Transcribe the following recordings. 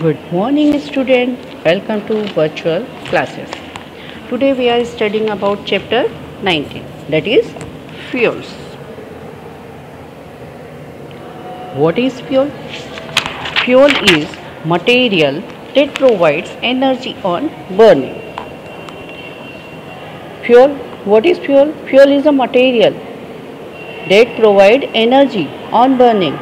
Good morning student. Welcome to virtual classes. Today we are studying about chapter 19, that is fuels. What is fuel? Fuel is material that provides energy on burning. Fuel, what is fuel? Fuel is a material that provides energy on burning.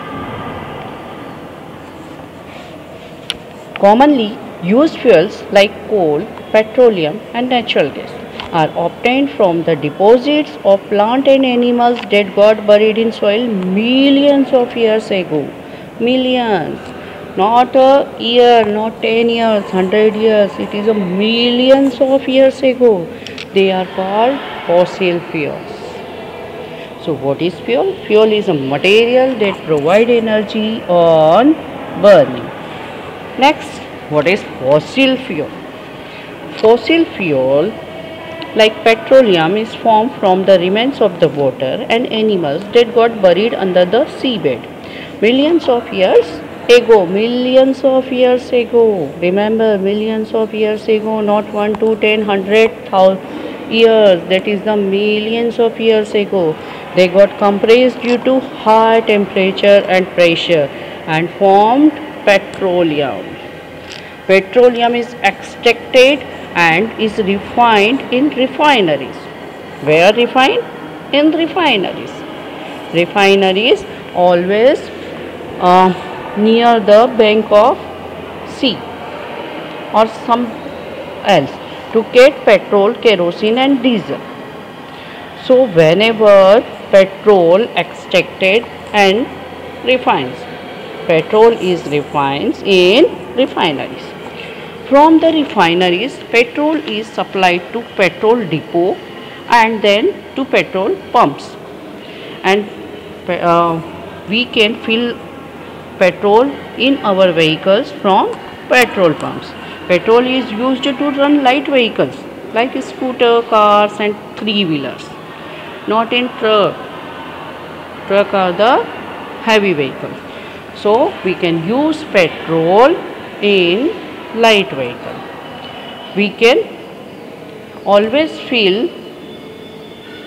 Commonly used fuels like coal, petroleum and natural gas are obtained from the deposits of plant and animals that got buried in soil millions of years ago. Millions. Not a year, not 10 years, 100 years. It is a millions of years ago. They are called fossil fuels. So what is fuel? Fuel is a material that provides energy on burning. Next, what is fossil fuel? Fossil fuel, like petroleum, is formed from the remains of the water and animals that got buried under the seabed. Millions of years ago, remember, millions of years ago, not 1, 2, 10, 100,000 years, that is the millions of years ago. They got compressed due to high temperature and pressure and formed petroleum. Petroleum is extracted and is refined in refineries. Where refined? In refineries. Refineries always near the bank of sea or some else to get petrol, kerosene and diesel. So whenever petrol extracted and refines, petrol is refined in refineries. From the refineries, petrol is supplied to petrol depot and then to petrol pumps. And we can fill petrol in our vehicles from petrol pumps. Petrol is used to run light vehicles like scooter, cars and three-wheelers. Not in truck. Truck are the heavy vehicles. So we can use petrol in light vehicle. We can always fill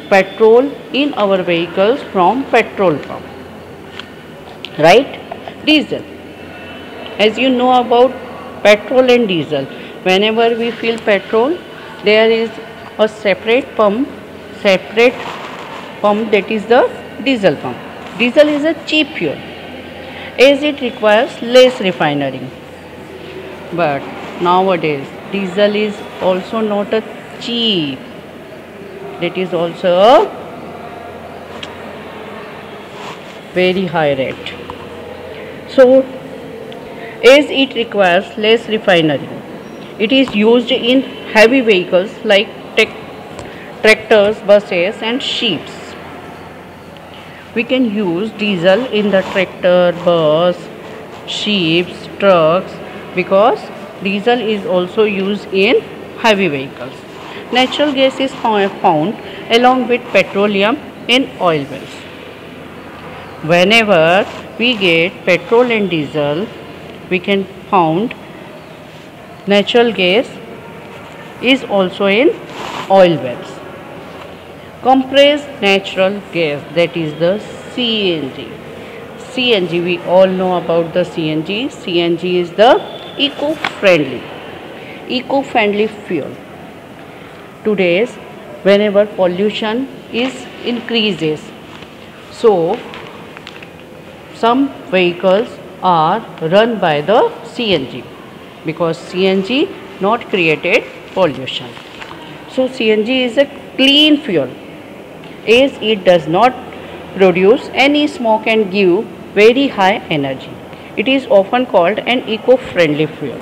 petrol in our vehicles from petrol pump. Right? Diesel. As you know about petrol and diesel, whenever we fill petrol, there is a separate pump that is the diesel pump. Diesel is a cheap fuel as it requires less refining. But nowadays diesel is also not a cheap. That is also a very high rate. So as it requires less refinery, it is used in heavy vehicles like tractors, buses and ships. We can use diesel in the tractor, bus, ships, trucks because diesel is also used in heavy vehicles. Natural gas is found along with petroleum in oil wells. Whenever we get petrol and diesel, we can found natural gas is also in oil wells. Compressed natural gas, that is the CNG. CNG, we all know about the CNG. CNG is the eco-friendly fuel. Today's, whenever pollution is increases, so some vehicles are run by the CNG because CNG not created pollution. So CNG is a clean fuel as it does not produce any smoke and give very high energy. It is often called an eco-friendly fuel.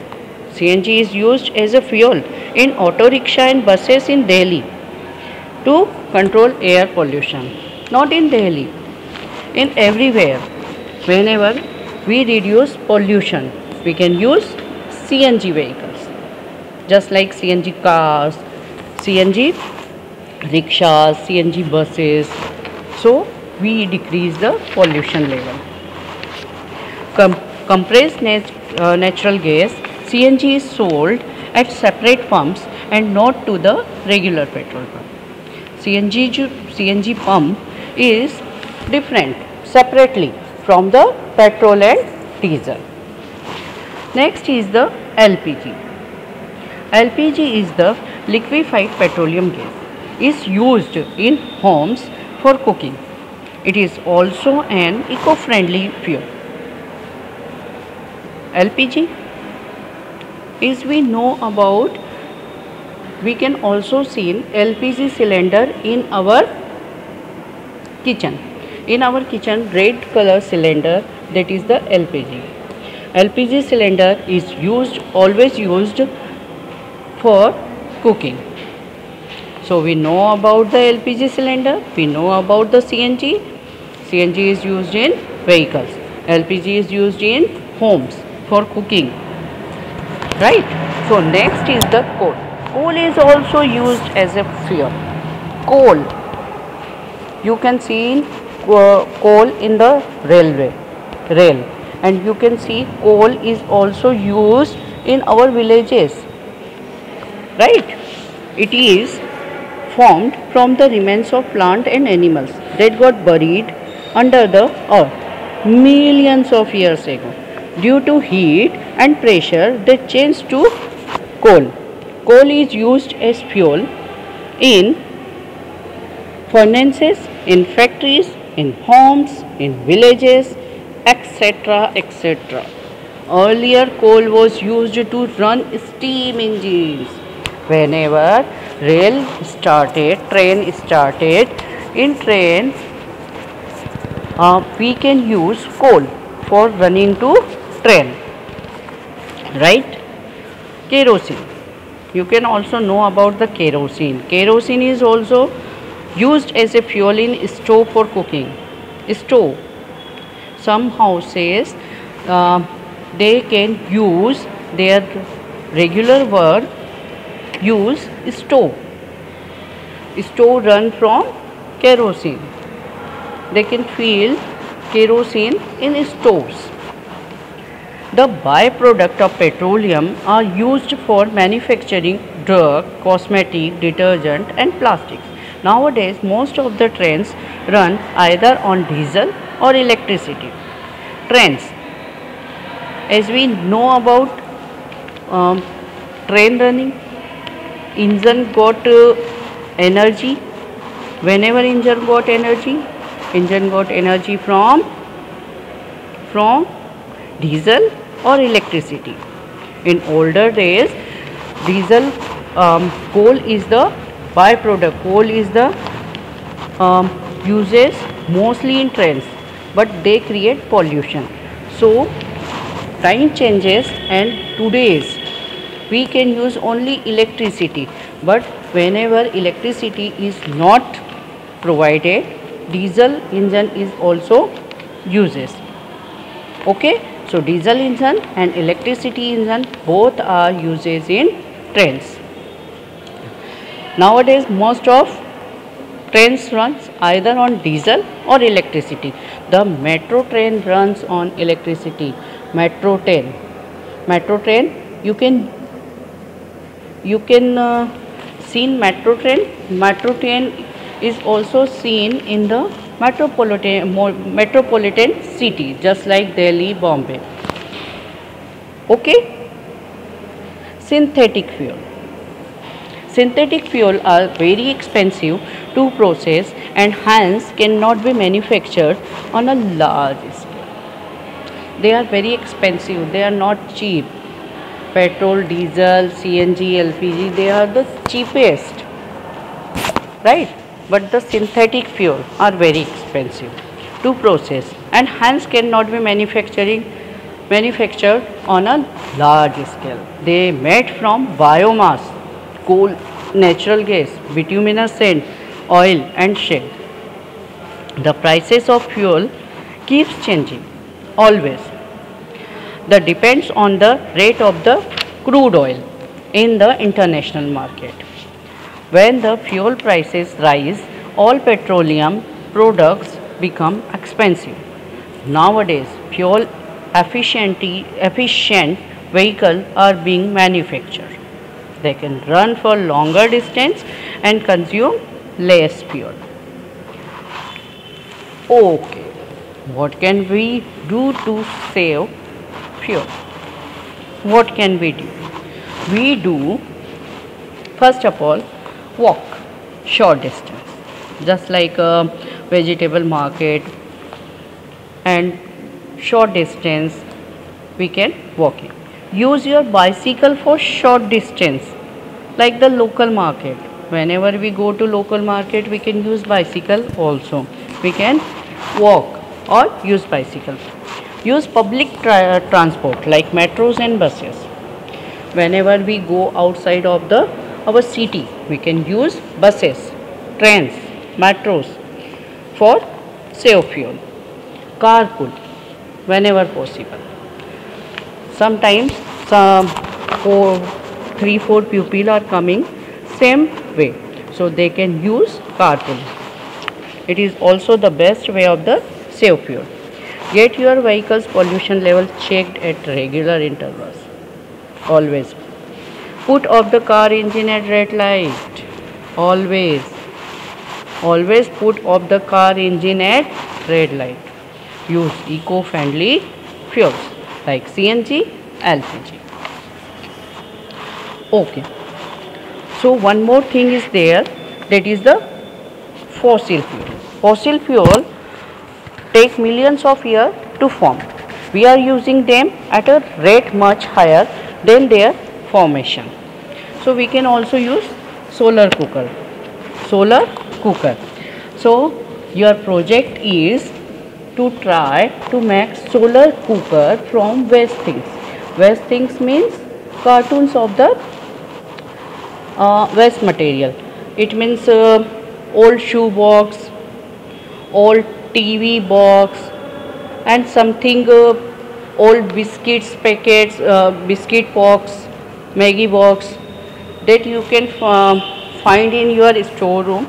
CNG is used as a fuel in auto rickshaw and buses in Delhi to control air pollution. Not in Delhi, in everywhere. Whenever we reduce pollution, we can use CNG vehicles. Just like CNG cars, CNG rickshaws, CNG buses. So we decrease the pollution level. compressed natural gas CNG is sold at separate pumps and not to the regular petrol pump. CNG pump is different separately from the petrol and diesel. Next is the LPG. LPG is the liquefied petroleum gas. Is used in homes for cooking. It is also an eco-friendly fuel. LPG, as we know about, we can also see LPG cylinder in our kitchen. In our kitchen, red color cylinder, that is the LPG. LPG cylinder is always used for cooking. So we know about the LPG cylinder, we know about the CNG. CNG is used in vehicles. LPG is used in homes for cooking. Right? So next is the coal. Coal is also used as a fuel. Coal. You can see coal in the rail. And you can see coal is also used in our villages. Right? It is formed from the remains of plant and animals that got buried under the earth millions of years ago. Due to heat and pressure, they changed to coal. Coal is used as fuel in furnaces, in factories, in homes, in villages, etc. etc. Earlier, coal was used to run steam engines. Whenever train started, in train we can use coal for running to train. Right? Kerosene. You can also know about the kerosene. Kerosene is also used as a fuel in stove for cooking. Stove. Some houses they can use their regular work, use stove. Stove run from kerosene. They can fuel kerosene in stoves. The byproduct of petroleum are used for manufacturing drug, cosmetic, detergent and plastics. Nowadays, most of the trains run either on diesel or electricity. Trains. As we know about train running, engine got energy. Whenever engine got energy from diesel or electricity. In older days, diesel coal is the byproduct. Coal is the uses mostly in trains, but they create pollution. So time changes and today's we can use only electricity, but whenever electricity is not provided, diesel engine is also uses. Okay, so diesel engine and electricity engine both are uses in trains. Nowadays most of trains runs either on diesel or electricity. The metro train runs on electricity. Metro train you can seen metro train is also seen in the metropolitan city, just like Delhi, Bombay. Okay. Synthetic fuel are very expensive to process and hence cannot be manufactured on a large scale. They are very expensive, they are not cheap. Petrol, diesel, CNG, LPG, they are the cheapest, right? But the synthetic fuel are very expensive to process and hence cannot be manufactured on a large scale. They made from biomass, coal, natural gas, bituminous sand, oil and shale. The prices of fuel keeps changing always. That depends on the rate of the crude oil in the international market. When the fuel prices rise, all petroleum products become expensive. Nowadays, fuel efficient vehicle are being manufactured. They can run for longer distance and consume less fuel. Okay, what can we do to save fuel? What can we do? We do, first of all, walk short distance, just like a vegetable market, and short distance we can walk it. Use your bicycle for short distance, like the local market. Whenever we go to local market, we can use bicycle also. We can walk or use bicycle. Use public transport like metros and buses. Whenever we go outside of our city, we can use buses, trains, metros for save fuel. Carpool whenever possible. Sometimes some 3-4 people are coming same way, so they can use carpool. It is also the best way of the save fuel. Get your vehicle's pollution level checked at regular intervals. Always. Put off the car engine at red light. Always. Always put off the car engine at red light. Use eco-friendly fuels like CNG, LPG. Okay. So one more thing is there, that is the fossil fuel. Fossil fuel take millions of years to form. We are using them at a rate much higher than their formation. So we can also use solar cooker. Solar cooker. So your project is to try to make solar cooker from waste things. Waste things means cartons of the waste material. It means old shoe box, old TV box, and something old biscuits packets, biscuit box, Maggie box, that you can find in your storeroom,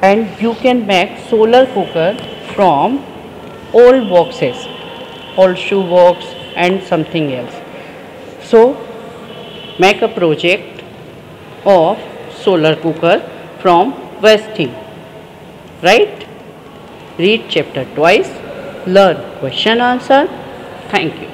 and you can make solar cooker from old boxes, old shoe box and something else. So make a project of solar cooker from waste thing, right? Read chapter twice, learn question answer. Thank you.